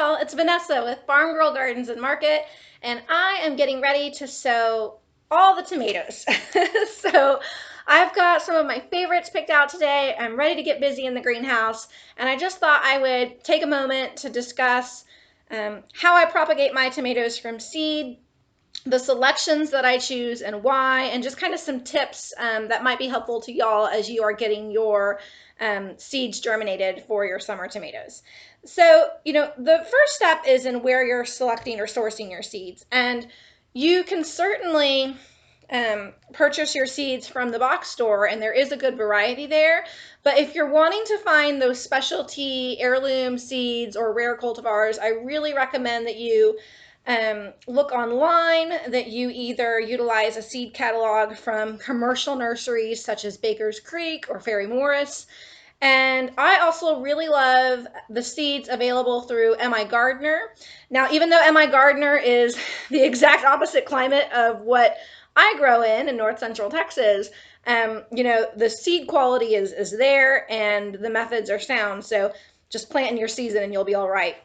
y'all, it's Vanessa with Farmgirl Gardens and Market, and I am getting ready to sow all the tomatoes. So I've got some of my favorites picked out today. I'm ready to get busy in the greenhouse, and I just thought I would take a moment to discuss how I propagate my tomatoes from seed, the selections that I choose and why, and just kind of some tips that might be helpful to y'all as you are getting your seeds germinated for your summer tomatoes. So, the first step is in where you're selecting or sourcing your seeds. And you can certainly purchase your seeds from the box store, and there is a good variety there. But if you're wanting to find those specialty heirloom seeds or rare cultivars, I really recommend that you look online, that you either utilize a seed catalog from commercial nurseries such as Baker's Creek or Ferry Morris. And I also really love the seeds available through M.I. Gardner. Now, even though M.I. Gardner is the exact opposite climate of what I grow in North Central Texas, the seed quality is there and the methods are sound. So just plant in your season and you'll be all right.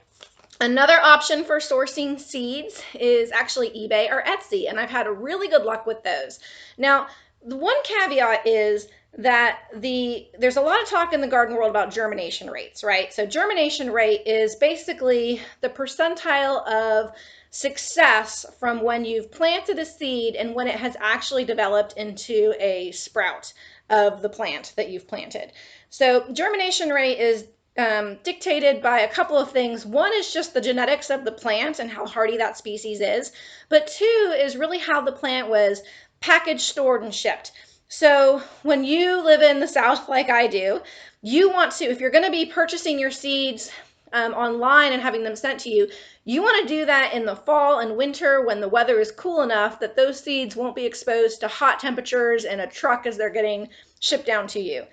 Another option for sourcing seeds is actually eBay or Etsy, and I've had really good luck with those. Now, the one caveat is that there's a lot of talk in the garden world about germination rates, right? So germination rate is basically the percentile of success from when you've planted a seed and when it has actually developed into a sprout of the plant that you've planted. So germination rate is dictated by a couple of things. One is just the genetics of the plant and how hardy that species is. But two is really how the plant was packaged, stored, and shipped. So when you live in the South like I do, you want to, if you're going to be purchasing your seeds online and having them sent to you, you want to do that in the fall and winter when the weather is cool enough that those seeds won't be exposed to hot temperatures in a truck as they're getting shipped down to you.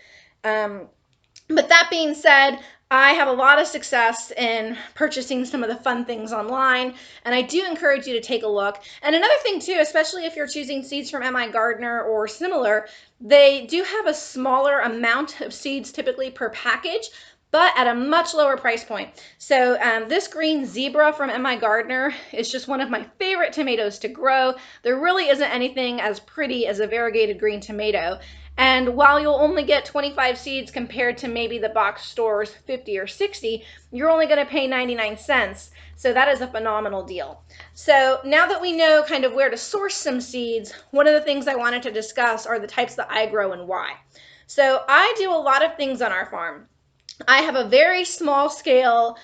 But that being said, I have a lot of success in purchasing some of the fun things online, and I do encourage you to take a look. And another thing too, especially if you're choosing seeds from M.I. Gardner or similar, they do have a smaller amount of seeds typically per package, but at a much lower price point. So this green zebra from M.I. Gardner is just one of my favorite tomatoes to grow. There really isn't anything as pretty as a variegated green tomato. And while you'll only get 25 seeds compared to maybe the box store's 50 or 60, you're only going to pay 99 cents. So that is a phenomenal deal. So now that we know kind of where to source some seeds, one of the things I wanted to discuss are the types that I grow and why. So I do a lot of things on our farm. I have a very small scale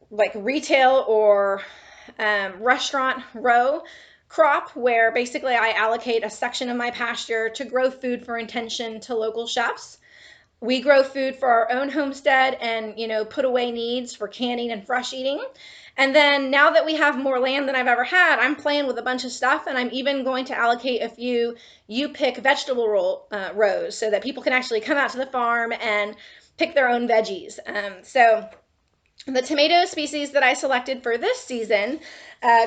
like retail or restaurant row crop where basically I allocate a section of my pasture to grow food for intention to local chefs. We grow food for our own homestead and, put away needs for canning and fresh eating. And then now that we have more land than I've ever had, I'm playing with a bunch of stuff, and I'm even going to allocate a few you-pick vegetable rows so that people can actually come out to the farm and pick their own veggies. So the tomato species that I selected for this season,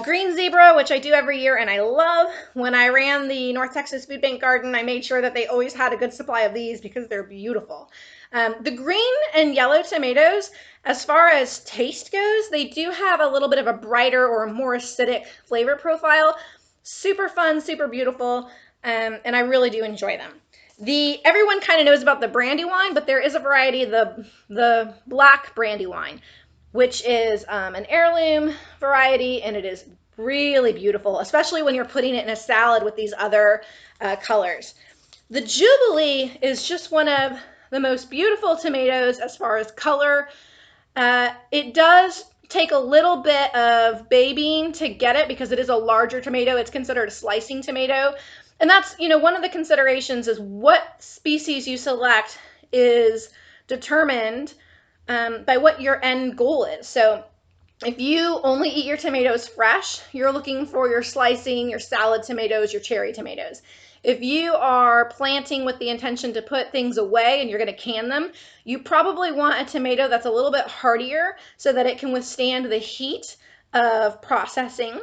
green zebra, which I do every year and I love. When I ran the North Texas Food Bank Garden, I made sure that they always had a good supply of these because they're beautiful. The green and yellow tomatoes, as far as taste goes, they do have a little bit of a brighter or more acidic flavor profile. Super fun, super beautiful, and I really do enjoy them. Everyone kind of knows about the Brandywine, but there is a variety, the black Brandywine, which is an heirloom variety, and it is really beautiful, especially when you're putting it in a salad with these other colors. The Jubilee is just one of the most beautiful tomatoes as far as color. It does take a little bit of babying to get it because it is a larger tomato. It's considered a slicing tomato. And that's, one of the considerations is what species you select is determined by what your end goal is. So if you only eat your tomatoes fresh, you're looking for your slicing, your salad tomatoes, your cherry tomatoes. If you are planting with the intention to put things away and you're going to can them, you probably want a tomato that's a little bit hardier so that it can withstand the heat of processing.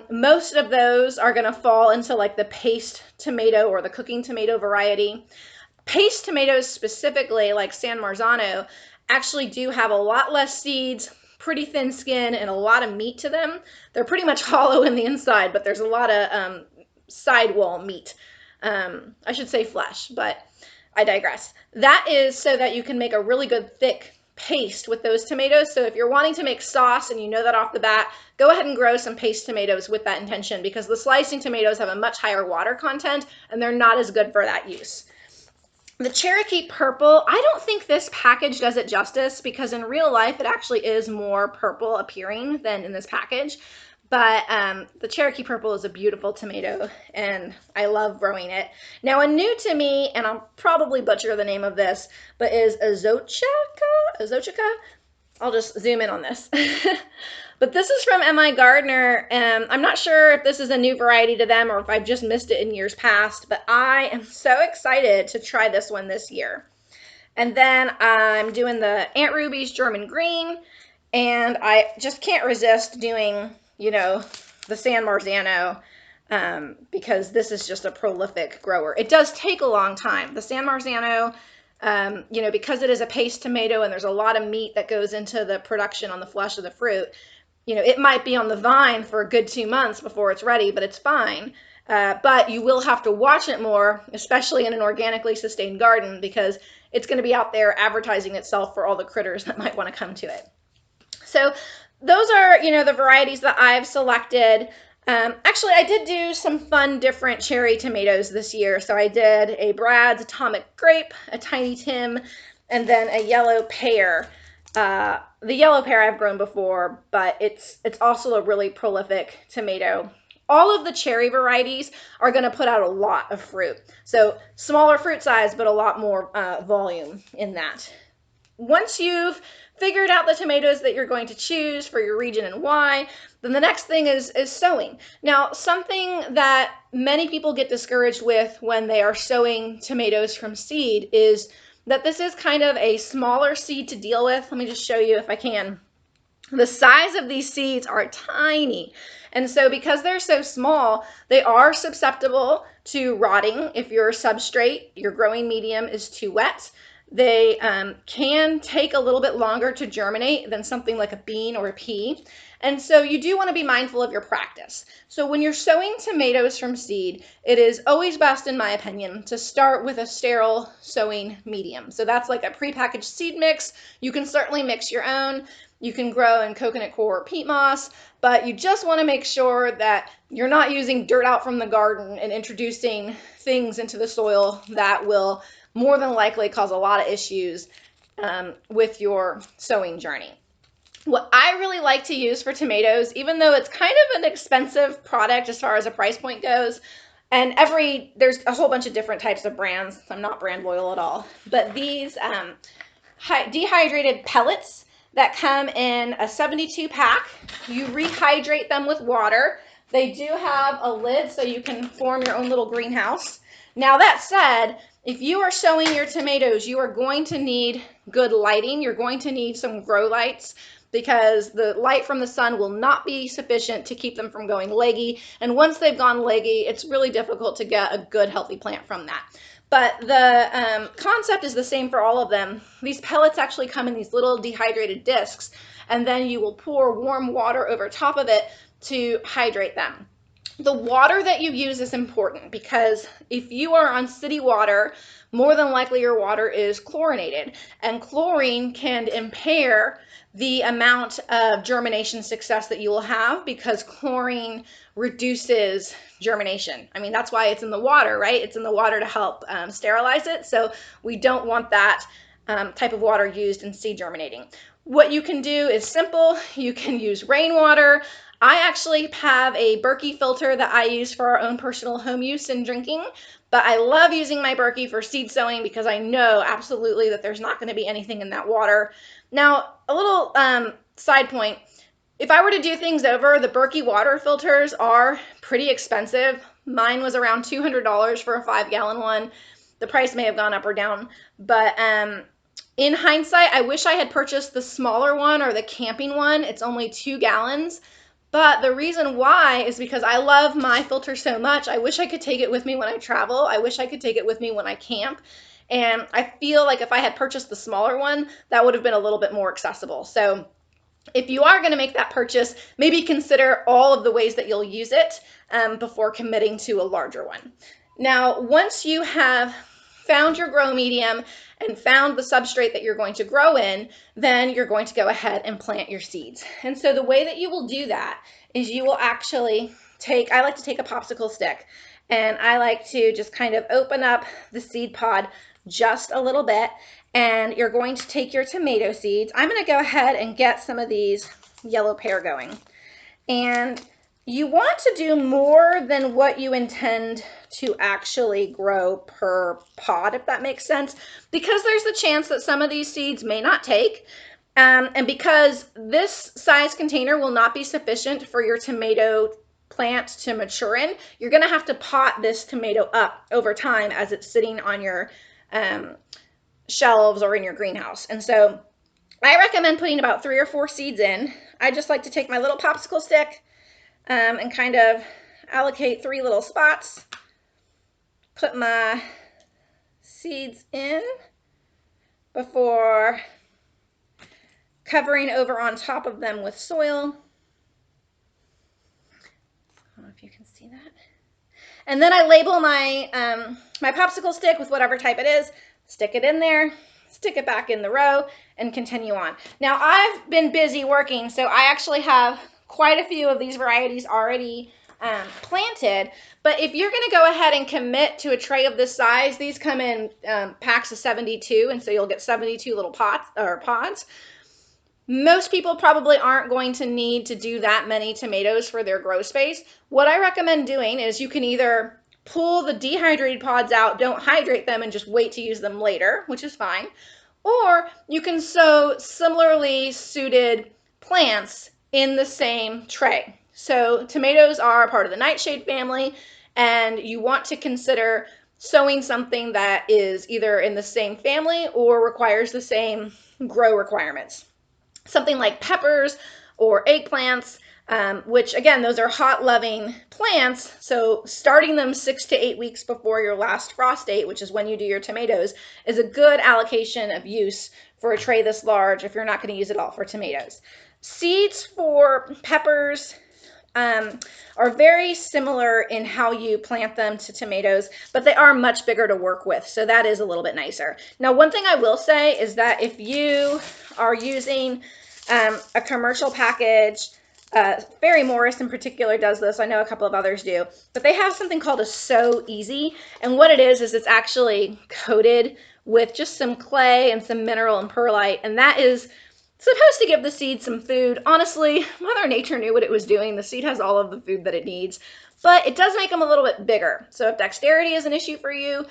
Most of those are going to fall into like the paste tomato or the cooking tomato variety. Paste tomatoes specifically, like San Marzano, actually do have a lot less seeds, pretty thin skin, and a lot of meat to them. They're pretty much hollow in the inside, but there's a lot of sidewall meat. I should say flesh, but I digress. That is so that you can make a really good thick paste with those tomatoes. So if you're wanting to make sauce and you know that off the bat, go ahead and grow some paste tomatoes with that intention, because the slicing tomatoes have a much higher water content and they're not as good for that use. The Cherokee Purple, I don't think this package does it justice, because in real life it actually is more purple appearing than in this package. But the Cherokee Purple is a beautiful tomato, and I love growing it. Now, a new to me, and I'll probably butcher the name of this, but is Azochica? I'll just zoom in on this. But this is from M.I. Gardner, and I'm not sure if this is a new variety to them or if I've just missed it in years past, but I am so excited to try this one this year. And then I'm doing the Aunt Ruby's German Green, and I just can't resist doing, the San Marzano, because this is just a prolific grower. It does take a long time. The San Marzano, because it is a paste tomato and there's a lot of meat that goes into the production on the flesh of the fruit, it might be on the vine for a good 2 months before it's ready, but it's fine. But you will have to watch it more, especially in an organically sustained garden, because it's going to be out there advertising itself for all the critters that might want to come to it. So those are, the varieties that I've selected. Actually, I did do some fun, different cherry tomatoes this year. So I did a Brad's Atomic Grape, a Tiny Tim, and then a yellow pear. The yellow pear I've grown before, but it's also a really prolific tomato. All of the cherry varieties are going to put out a lot of fruit. So smaller fruit size, but a lot more volume in that. Once you've figured out the tomatoes that you're going to choose for your region and why, then the next thing is sowing. Now, something that many people get discouraged with when they are sowing tomatoes from seed is that this is kind of a smaller seed to deal with. Let me just show you if I can. The size of these seeds are tiny. And so because they're so small, they are susceptible to rotting if your substrate, your growing medium, is too wet. They can take a little bit longer to germinate than something like a bean or a pea. And so you do want to be mindful of your practice. So when you're sowing tomatoes from seed, it is always best, in my opinion, to start with a sterile sowing medium. So that's like a prepackaged seed mix. You can certainly mix your own. You can grow in coconut coir or peat moss, but you just want to make sure that you're not using dirt out from the garden and introducing things into the soil that will more than likely cause a lot of issues with your sowing journey. What I really like to use for tomatoes, even though it's kind of an expensive product as far as a price point goes, and there's a whole bunch of different types of brands. I'm not brand loyal at all, but these dehydrated pellets that come in a 72 pack, you rehydrate them with water. They do have a lid so you can form your own little greenhouse. Now, that said, if you are sowing your tomatoes, you are going to need good lighting. You're going to need some grow lights, because the light from the sun will not be sufficient to keep them from going leggy. And once they've gone leggy, it's really difficult to get a good, healthy plant from that. But the concept is the same for all of them. These pellets actually come in these little dehydrated discs, and then you will pour warm water over top of it to hydrate them. The water that you use is important, because if you are on city water, more than likely your water is chlorinated, and chlorine can impair the amount of germination success that you will have, because chlorine reduces germination. I mean, that's why it's in the water, right? It's in the water to help sterilize it. So we don't want that type of water used in seed germinating. What you can do is simple. You can use rainwater. I actually have a Berkey filter that I use for our own personal home use and drinking, but I love using my Berkey for seed sowing because I know absolutely that there's not going to be anything in that water. Now, a little side point, if I were to do things over, the Berkey water filters are pretty expensive. Mine was around $200 for a 5-gallon one. The price may have gone up or down, but in hindsight, I wish I had purchased the smaller one or the camping one. It's only 2 gallons. But the reason why is because I love my filter so much. I wish I could take it with me when I travel. I wish I could take it with me when I camp. And I feel like if I had purchased the smaller one, that would have been a little bit more accessible. So if you are going to make that purchase, maybe consider all of the ways that you'll use it before committing to a larger one. Now, once you have found your grow medium and found the substrate that you're going to grow in, then you're going to go ahead and plant your seeds. And so the way that you will do that is you will actually I like to take a popsicle stick, and I like to just kind of open up the seed pod just a little bit, and you're going to take your tomato seeds. I'm going to go ahead and get some of these yellow pear going. And you want to do more than what you intend to actually grow per pod, if that makes sense, because there's the chance that some of these seeds may not take. And because this size container will not be sufficient for your tomato plant to mature in, you're going to have to pot this tomato up over time as it's sitting on your shelves or in your greenhouse. And so I recommend putting about 3 or 4 seeds in. I just like to take my little popsicle stick and kind of allocate 3 little spots, put my seeds in before covering over on top of them with soil. I don't know if you can see that. And then I label my my popsicle stick with whatever type it is, stick it in there, stick it back in the row, and continue on. Now, I've been busy working, so I actually have quite a few of these varieties already planted. But if you're going to go ahead and commit to a tray of this size, these come in packs of 72, and so you'll get 72 little pods. Most people probably aren't going to need to do that many tomatoes for their grow space. What I recommend doing is you can either pull the dehydrated pods out, don't hydrate them, and just wait to use them later, which is fine. Or you can sow similarly suited plants in the same tray. So tomatoes are part of the nightshade family, and you want to consider sowing something that is either in the same family or requires the same grow requirements. Something like peppers or eggplants, which again, those are hot loving plants. So starting them 6 to 8 weeks before your last frost date, which is when you do your tomatoes, is a good allocation of use for a tray this large if you're not going to use it all for tomatoes. Seeds for peppers are very similar in how you plant them to tomatoes, but they are much bigger to work with, so that is a little bit nicer. Now, one thing I will say is that if you are using a commercial package, Ferry Morris in particular does this, I know a couple of others do, but they have something called a Sow Easy, and what it is it's actually coated with just some clay and some mineral and perlite, and that is supposed to give the seed some food. Honestly, Mother Nature knew what it was doing. The seed has all of the food that it needs, but it does make them a little bit bigger. So if dexterity is an issue for you,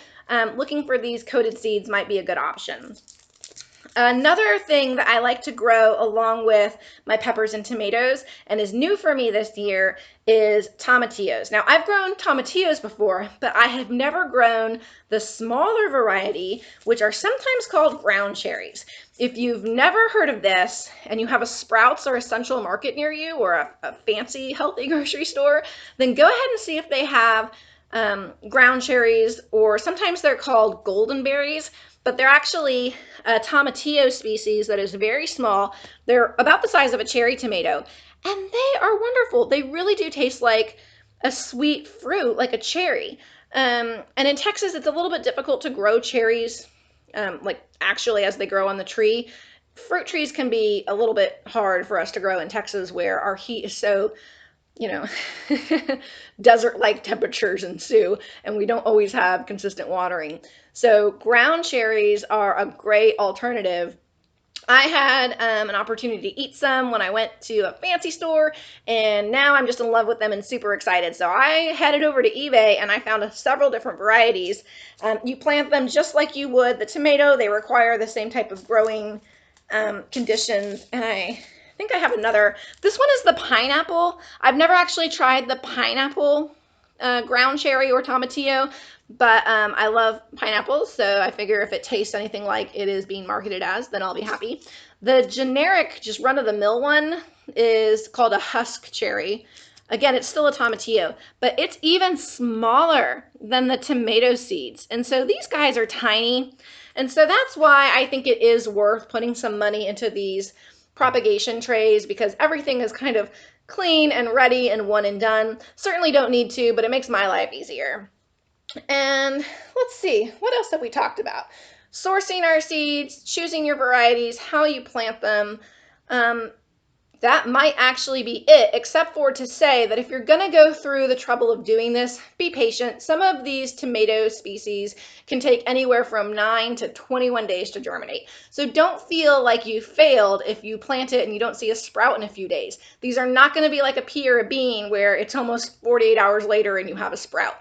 looking for these coated seeds might be a good option. Another thing that I like to grow along with my peppers and tomatoes, and is new for me this year, is tomatillos. Now, I've grown tomatillos before, but I have never grown the smaller variety, which are sometimes called ground cherries. If you've never heard of this and you have a Sprouts or a Central Market near you, or a fancy healthy grocery store, then go ahead and see if they have ground cherries, or sometimes they're called golden berries, but they're actually a tomatillo species that is very small. They're about the size of a cherry tomato, and they are wonderful. They really do taste like a sweet fruit, like a cherry. And in Texas, it's a little bit difficult to grow cherries, like actually as they grow on the tree. Fruit trees can be a little bit hard for us to grow in Texas, where our heat is so, desert-like temperatures ensue, and we don't always have consistent watering. So ground cherries are a great alternative. I had an opportunity to eat some when I went to a fancy store, and now I'm just in love with them and super excited. So I headed over to eBay and I found several different varieties. You plant them just like you would the tomato. They require the same type of growing conditions, and I think I have another. This one is the pineapple. I've never actually tried the pineapple ground cherry or tomatillo, but I love pineapples, so I figure if it tastes anything like it is being marketed as, then I'll be happy. The generic, just run-of-the-mill one is called a husk cherry. Again, it's still a tomatillo, but it's even smaller than the tomato seeds. And so these guys are tiny. And so that's why I think it is worth putting some money into these propagation trays, because everything is kind of clean and ready and one and done. Certainly don't need to, but it makes my life easier. And let's see, what else have we talked about? Sourcing our seeds, choosing your varieties, how you plant them. That might actually be it, except for to say that if you're going to go through the trouble of doing this, be patient. Some of these tomato species can take anywhere from 9 to 21 days to germinate. So don't feel like you failed if you plant it and you don't see a sprout in a few days. These are not going to be like a pea or a bean where it's almost 48 hours later and you have a sprout.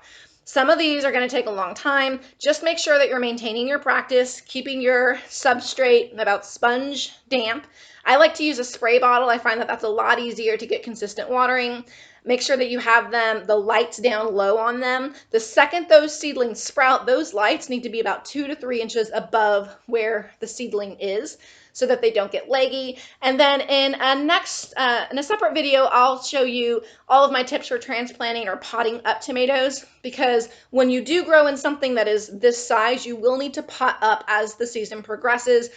Some of these are going to take a long time. Just make sure that you're maintaining your practice, keeping your substrate about sponge damp. I like to use a spray bottle. I find that that's a lot easier to get consistent watering. Make sure that you have the lights down low on them. The second those seedlings sprout, those lights need to be about 2 to 3 inches above where the seedling is, so that they don't get leggy. And then in a separate video, I'll show you all of my tips for transplanting or potting up tomatoes, because when you do grow in something that is this size, you will need to pot up as the season progresses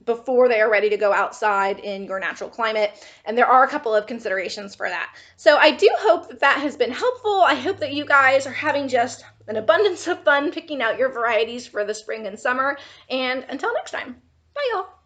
before they are ready to go outside in your natural climate. And there are a couple of considerations for that. So I do hope that that has been helpful. I hope that you guys are having just an abundance of fun picking out your varieties for the spring and summer. And until next time, bye y'all.